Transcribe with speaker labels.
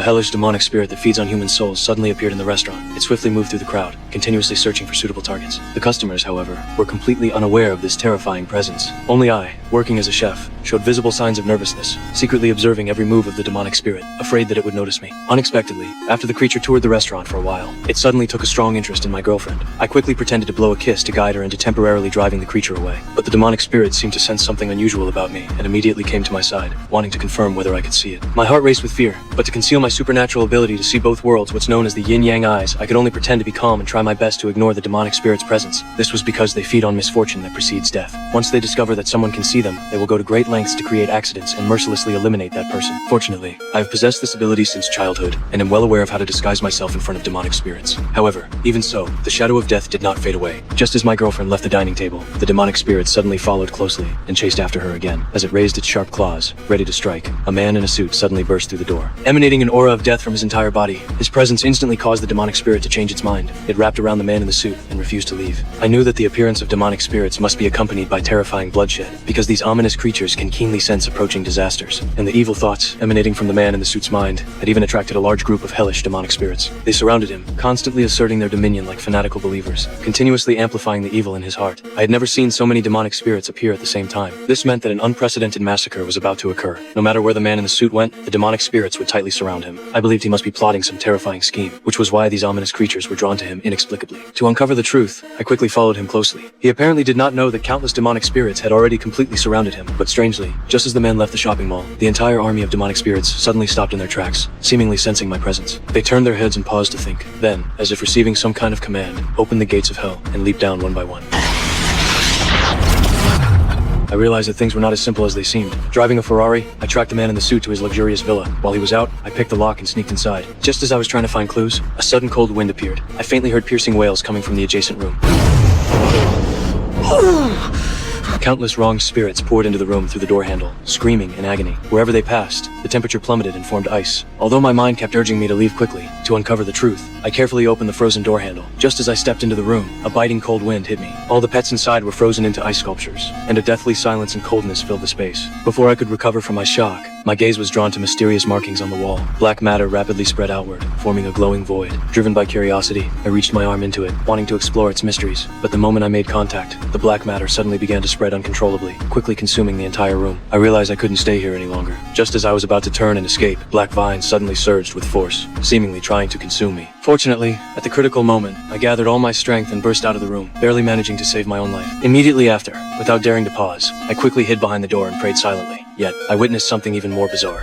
Speaker 1: A hellish demonic spirit that feeds on human souls suddenly appeared in the restaurant. It swiftly moved through the crowd, continuously searching for suitable targets. The customers, however, were completely unaware of this terrifying presence. Only I, working as a chef, showed visible signs of nervousness, secretly observing every move of the demonic spirit, afraid that it would notice me. Unexpectedly, after the creature toured the restaurant for a while, it suddenly took a strong interest in my girlfriend. I quickly pretended to blow a kiss to guide her into temporarily driving the creature away. But the demonic spirit seemed to sense something unusual about me and immediately came to my side, wanting to confirm whether I could see it. My heart raced with fear, but to conceal my supernatural ability to see both worlds, what's known as the yin-yang eyes, I could only pretend to be calm and try my best to ignore the demonic spirit's presence. This was because they feed on misfortune that precedes death. Once they discover that someone can see them, they will go to great lengths to create accidents and mercilessly eliminate that person. Fortunately, I have possessed this ability since childhood and am well aware of how to disguise myself in front of demonic spirits. However, even so, the shadow of death did not fade away. Just as my girlfriend left the dining table, the demonic spirit suddenly followed closely and chased after her again. As it raised its sharp claws, ready to strike, a man in a suit suddenly burst through the door, emanating an aura of death from his entire body. His presence instantly caused the demonic spirit to change its mind. It wrapped around the man in the suit and refused to leave. I knew that the appearance of demonic spirits must be accompanied by terrifying bloodshed, because these ominous creatures can keenly sense approaching disasters, and the evil thoughts emanating from the man in the suit's mind had even attracted a large group of hellish demonic spirits. They surrounded him, constantly asserting their dominion like fanatical believers, continuously amplifying the evil in his heart. I had never seen so many demonic spirits appear at the same time. This meant that an unprecedented massacre was about to occur. No matter where the man in the suit went, the demonic spirits would tightly surround him. I believed he must be plotting some terrifying scheme, which was why these ominous creatures were drawn to him inexplicably. To uncover the truth, I quickly followed him closely. He apparently did not know that countless demonic spirits had already completely surrounded him, but strangely, just as the man left the shopping mall, the entire army of demonic spirits suddenly stopped in their tracks, seemingly sensing my presence. They turned their heads and paused to think. Then, as if receiving some kind of command, opened the gates of hell and leaped down one by one. I realized that things were not as simple as they seemed. Driving a Ferrari, I tracked the man in the suit to his luxurious villa. While he was out, I picked the lock and sneaked inside. Just as I was trying to find clues, a sudden cold wind appeared. I faintly heard piercing wails coming from the adjacent room. Countless wronged spirits poured into the room through the door handle, screaming in agony. Wherever they passed, the temperature plummeted and formed ice. Although my mind kept urging me to leave quickly, to uncover the truth, I carefully opened the frozen door handle. Just as I stepped into the room, a biting cold wind hit me. All the pets inside were frozen into ice sculptures, and a deathly silence and coldness filled the space. Before I could recover from my shock, my gaze was drawn to mysterious markings on the wall. Black matter rapidly spread outward, forming a glowing void. Driven by curiosity, I reached my arm into it, wanting to explore its mysteries. But the moment I made contact, the black matter suddenly began to spread uncontrollably, quickly consuming the entire room. I realized I couldn't stay here any longer. Just as I was about to turn and escape, black vines suddenly surged with force, seemingly trying to consume me. Fortunately, at the critical moment, I gathered all my strength and burst out of the room, barely managing to save my own life. Immediately after, without daring to pause, I quickly hid behind the door and prayed silently. Yet, I witnessed something even more bizarre.